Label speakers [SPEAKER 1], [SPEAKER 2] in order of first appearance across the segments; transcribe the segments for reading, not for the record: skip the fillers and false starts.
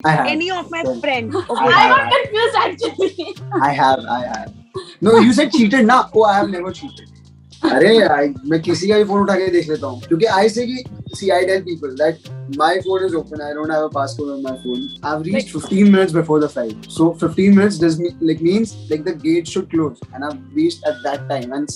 [SPEAKER 1] I have.
[SPEAKER 2] any of my
[SPEAKER 1] Well,
[SPEAKER 2] friends.
[SPEAKER 1] I
[SPEAKER 2] Okay.
[SPEAKER 3] I
[SPEAKER 1] have.
[SPEAKER 3] got confused actually.
[SPEAKER 1] I have. No, you said cheated ना? Oh, I have never cheated. अरे मैं किसी का भी phone उठा के देख लेता हूँ क्योंकि I say कि see I tell people that my phone is open. I don't have a passcode on my phone. I've reached 15 minutes before the flight. So 15 minutes means like the gate should close, and I've reached at that time, and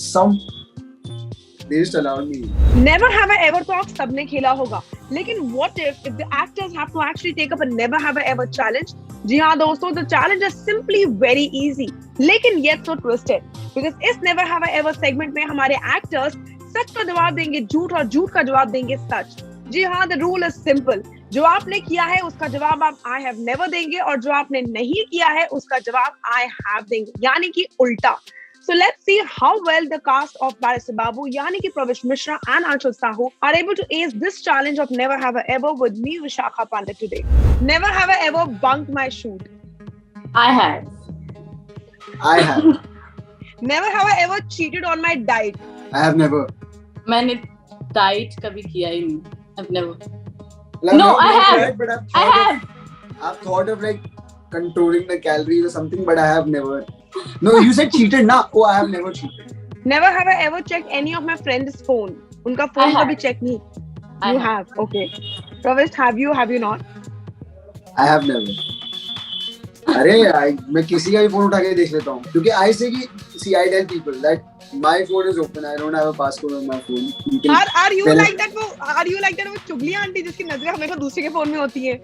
[SPEAKER 1] they just allowed me.
[SPEAKER 2] Never have I ever thought सबने खेला होगा. लेकिन what if the actors have to actually take up a never have I ever challenge? जी हाँ दोस्तों, the challenge is simply very easy, लेकिन yet so twisted. Because इस never have I ever segment में हमारे actors सच का जवाब देंगे झूठ और झूठ का जवाब देंगे सच. जी हाँ, the rule is simple. जो आपने किया है उसका जवाब आप I have never देंगे और जो आपने नहीं किया है उसका जवाब I have देंगे. यानी कि उल्टा. So let's see how well the cast of Barrister Babu, yani ki Pravish Mishra and Anshul Sahu are able to ace this challenge of Never Have I Ever with me, Vishakha Pandit, today. Never have I ever bunked my shoot.
[SPEAKER 3] I have.
[SPEAKER 1] I have.
[SPEAKER 2] Never have I ever cheated on my diet.
[SPEAKER 1] I have never.
[SPEAKER 3] मैंने diet कभी किया ही नहीं. I've never.
[SPEAKER 1] Like,
[SPEAKER 3] No,
[SPEAKER 1] I've
[SPEAKER 3] I
[SPEAKER 1] never
[SPEAKER 3] have.
[SPEAKER 1] tried, but
[SPEAKER 3] I have.
[SPEAKER 1] I've thought of like controlling the calories or something, but I have never. No, you said cheated, na? Oh, I have never cheated.
[SPEAKER 2] Never have I ever checked any of my friends' phone. उनका
[SPEAKER 3] I
[SPEAKER 2] phone
[SPEAKER 3] have.
[SPEAKER 2] कभी check नहीं.
[SPEAKER 3] I
[SPEAKER 2] You
[SPEAKER 3] have.
[SPEAKER 2] have. Okay. Pravish, have you? Have you not?
[SPEAKER 1] I have never. अरे मैं किसी का भी phone उठा के देख लेता हूँ क्योंकि I say कि see I tell people that my phone is open. I don't have a passcode on my phone. You can
[SPEAKER 2] Are you
[SPEAKER 1] tell-
[SPEAKER 2] like that? Are you like that? वो चुगली aunty जिसकी नजरें हमेशा दूसरे के phone में होती है.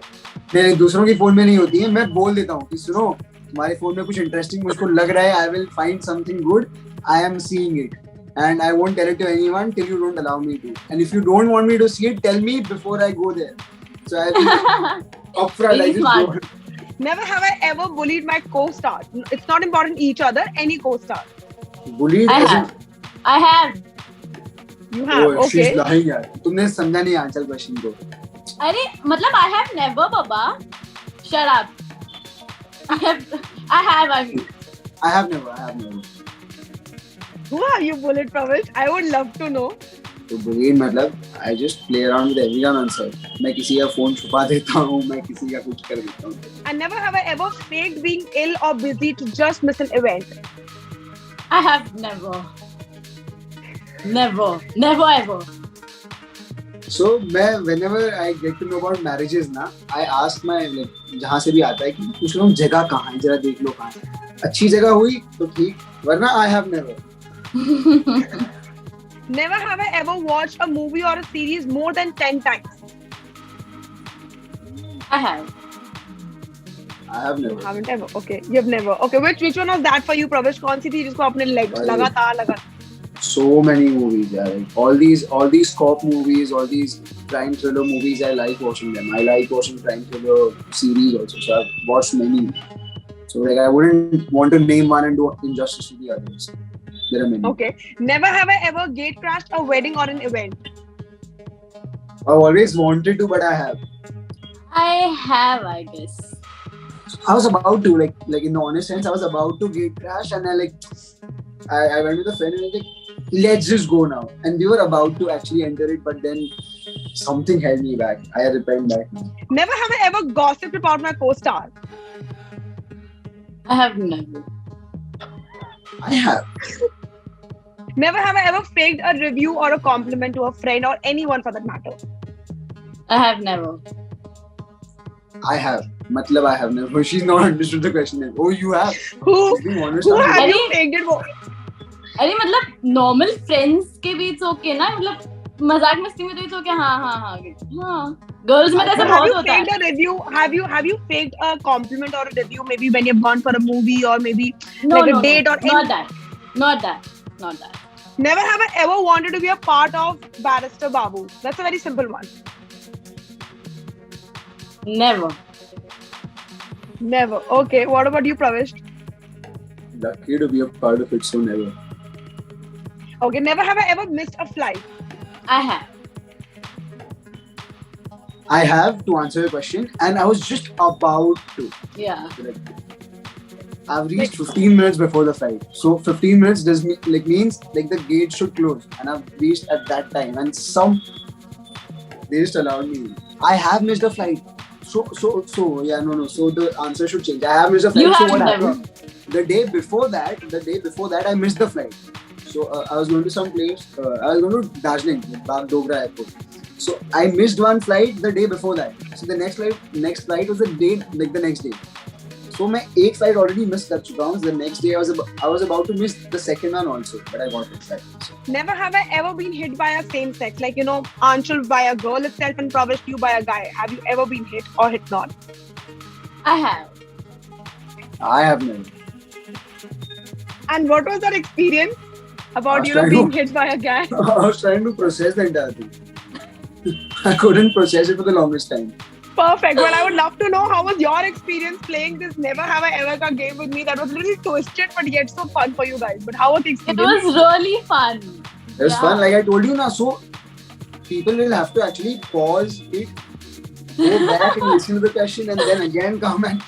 [SPEAKER 1] नहीं दूसरों की फोन में नहीं होती है. मैं बोल देता हूँ कि सुनो तुम्हारे फोन में कुछ इंटरेस्टिंग मुझको लग रहा है. I will find something good. I am seeing it. And I won't tell it to anyone till you don't allow me to. And if you don't want me to see it, tell me before I go there. So I will upfront. I
[SPEAKER 3] Really
[SPEAKER 1] just
[SPEAKER 3] smart.
[SPEAKER 1] go.
[SPEAKER 2] Never have I ever bullied my co-star. It's not important each other, any co-star.
[SPEAKER 1] Bullied.
[SPEAKER 3] I
[SPEAKER 1] as in-
[SPEAKER 3] have. I have.
[SPEAKER 2] You have,
[SPEAKER 1] Oh, she's
[SPEAKER 2] okay.
[SPEAKER 1] lying यार. तुमने समझा नहीं answer question को.
[SPEAKER 3] अरे मतलब I have never, Baba. Shut up. I have. I mean.
[SPEAKER 1] I have never.
[SPEAKER 2] Who have you bullied, Pravish? I would love to know.
[SPEAKER 1] तो bullied मतलब I just play around with everyone on set. मैं किसी का phone छुपा देता हूँ. मैं किसी का कुछ कर देता हूँ.
[SPEAKER 2] And never have I ever faked being ill or busy to just miss an event.
[SPEAKER 3] I have never. Never ever.
[SPEAKER 1] So मैं whenever I get to know about marriages ना, I ask my like जहाँ से भी आता है कि पूछ लो जगह कहाँ है, जरा देख लो कहाँ है. अच्छी जगह हुई तो ठीक, वरना I have never.
[SPEAKER 2] Never have I ever watched a movie or a series more than 10 times.
[SPEAKER 3] I have.
[SPEAKER 1] I have
[SPEAKER 2] You
[SPEAKER 1] never.
[SPEAKER 2] haven't ever. Okay, you've never. Okay, which one was that for you, Pravish? कौन सी थी जिसको आपने लगातार लगा?
[SPEAKER 1] So many movies, yeah. Like, all these cop movies, all these crime thriller movies. I like watching them. I like watching crime thriller series also. So I've watched many. So like I wouldn't want to name one and do injustice to the others. There are many.
[SPEAKER 2] Okay. Never have I ever gate crashed a wedding or an event.
[SPEAKER 1] I've always wanted to, but I have.
[SPEAKER 3] I have, I guess.
[SPEAKER 1] I was about to like in the honest sense, I was about to gate crash, and I went with a friend and I was like, let's just go now. And we were about to actually enter it, but then something held me back. I repent back now.
[SPEAKER 2] Never have I ever gossiped about my co-star.
[SPEAKER 3] I have never.
[SPEAKER 1] I have.
[SPEAKER 2] Never have I ever faked a review or a compliment to a friend or anyone for that matter.
[SPEAKER 3] I have never.
[SPEAKER 1] I have. Matlab I have never. She's not understood the question. Oh, you have.
[SPEAKER 2] Who?
[SPEAKER 1] She's being honest.
[SPEAKER 2] Who
[SPEAKER 1] I'm
[SPEAKER 2] have
[SPEAKER 1] like,
[SPEAKER 2] you faked it for?
[SPEAKER 3] अरे मतलब normal friends के बीच okay ना, मतलब मजाक मस्ती में तो it's okay. हाँ गर्ल्स में तो ऐसा
[SPEAKER 2] Have
[SPEAKER 3] बहुत
[SPEAKER 2] you
[SPEAKER 3] होता है.
[SPEAKER 2] faked a review? Have you faked a compliment or a review? Maybe when you've gone for a movie or maybe like a date or
[SPEAKER 3] not
[SPEAKER 2] any.
[SPEAKER 3] that.
[SPEAKER 2] Never have I ever wanted to be a part of Barrister Babu. That's a very simple one.
[SPEAKER 3] Never.
[SPEAKER 2] Never. Okay. What about you, Pravish?
[SPEAKER 1] lucky to be a part of it, so never.
[SPEAKER 2] Okay. Never have I ever missed a flight.
[SPEAKER 3] I have.
[SPEAKER 1] I have, to answer your question, and I was just about to.
[SPEAKER 3] Yeah.
[SPEAKER 1] I've reached 15 minutes before the flight. So 15 minutes means the gate should close, and I've reached at that time, and they just allowed me. I have missed a flight So yeah, no. So the answer should change. I have missed a flight.
[SPEAKER 3] You
[SPEAKER 1] So
[SPEAKER 3] have
[SPEAKER 1] what
[SPEAKER 3] never.
[SPEAKER 1] happened? The day before that, I missed the flight. So I was going to some place. I was going to Darjeeling, Bagdogra Airport. So I missed one flight the day before that. So the next flight was the next day. So मैं एक flight already miss कर चुका हूँ. The next day I was about to miss the second one also, but I got it right. So.
[SPEAKER 2] Never have I ever been hit by a same sex, like Anshul by a girl itself and Pravesh you by a guy. Have you ever been hit or hit not?
[SPEAKER 3] I have.
[SPEAKER 1] I have never.
[SPEAKER 2] And what was that experience about being hit by a guy?
[SPEAKER 1] I was trying to process the entire thing. I couldn't process it for the longest time.
[SPEAKER 2] Perfect. Well, I would love to know how was your experience playing this Never Have I Ever Ka game with me. That was a little twisted, but yet so fun for you guys. But how was the
[SPEAKER 3] It
[SPEAKER 2] experience?
[SPEAKER 3] was really fun.
[SPEAKER 1] It was fun, like I told you now. So people will have to actually pause it, go back and listen to the question, and then again come and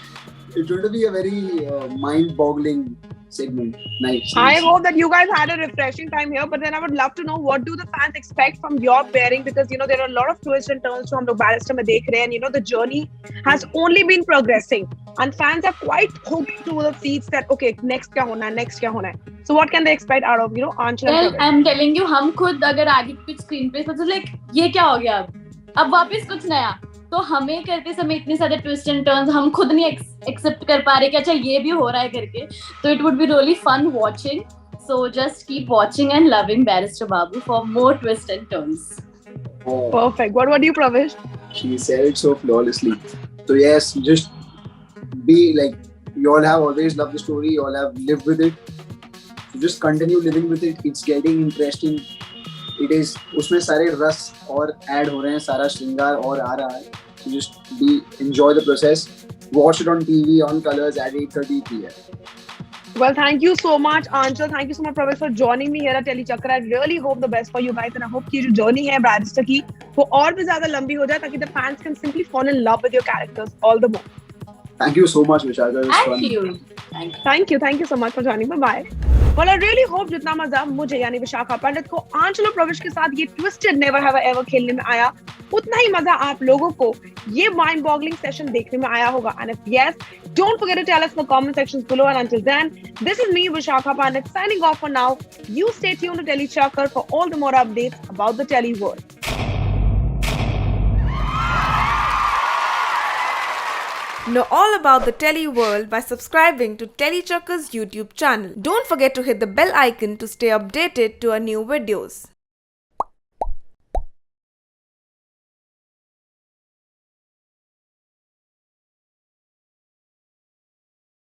[SPEAKER 1] it's going to be a very mind-boggling segment. Nice.
[SPEAKER 2] I hope that you guys had a refreshing time here. But then I would love to know what do the fans expect from your pairing, because there are a lot of twists and turns जो हम लोग Barrister में देख रहे हैं, and the journey has only been progressing, and fans are quite hoping to the seats that okay next क्या होना है. So what can they expect out of Anshul and
[SPEAKER 3] Well,
[SPEAKER 2] Pravesh?
[SPEAKER 3] I'm telling you, हम खुद अगर आगे कुछ screen पे तो like ये क्या हो गया अब वापस कुछ नया, तो हमें करते समय इतने सारे ट्विस्ट एंड टर्न्स हम खुद नहीं एक्सेप्ट कर पा रहे कि अच्छा ये भी हो रहा है करके. तो it would be really fun watching. So just keep watching and loving Barrister Babu for more twists and turns.
[SPEAKER 1] Oh,
[SPEAKER 2] Perfect. What about you, Pravesh?
[SPEAKER 1] she said it so flawlessly. So yes, just be like, you all have always loved the story. You all have lived with it. So just continue living with it. It's getting interesting. It is. उसमें सारे रस और add हो रहे हैं, सारा श्रृंगार और आ रहा है. So just enjoy the process. Watch it on TV on Colors at 8:30 p.m.
[SPEAKER 2] Well, thank you so much, Anshul. Thank you so much, Pravesh, for joining me here at Telechakra. I really hope the best for you guys, and I hope कि जो journey है Barrister की वो और भी ज़्यादा लंबी हो जाए ताकि the fans can simply fall in love with your characters all the more.
[SPEAKER 1] Thank you so much, Vishaka. It was fun.
[SPEAKER 3] Thank you.
[SPEAKER 2] Thank you so much for joining. Bye. Well, I really hope जितना मजा मुझे यानी विशाखा पंडित को आंचल और प्रवेश के साथ ये ट्विस्टेड नेवर हैव एवर खेलने में आया, उतना ही मजा आप लोगों को ये माइंड बॉगलिंग सेशन देखने में आया होगा. And if yes, don't forget to tell us in the comment sections below. And until then, this is me, Vishakha Pandit, signing off for now. You stay tuned to Telechakra for all the more updates about the Tele world.
[SPEAKER 4] Know all about the Tele world by subscribing to Telechakra's YouTube channel. Don't forget to hit the bell icon to stay updated to our new videos.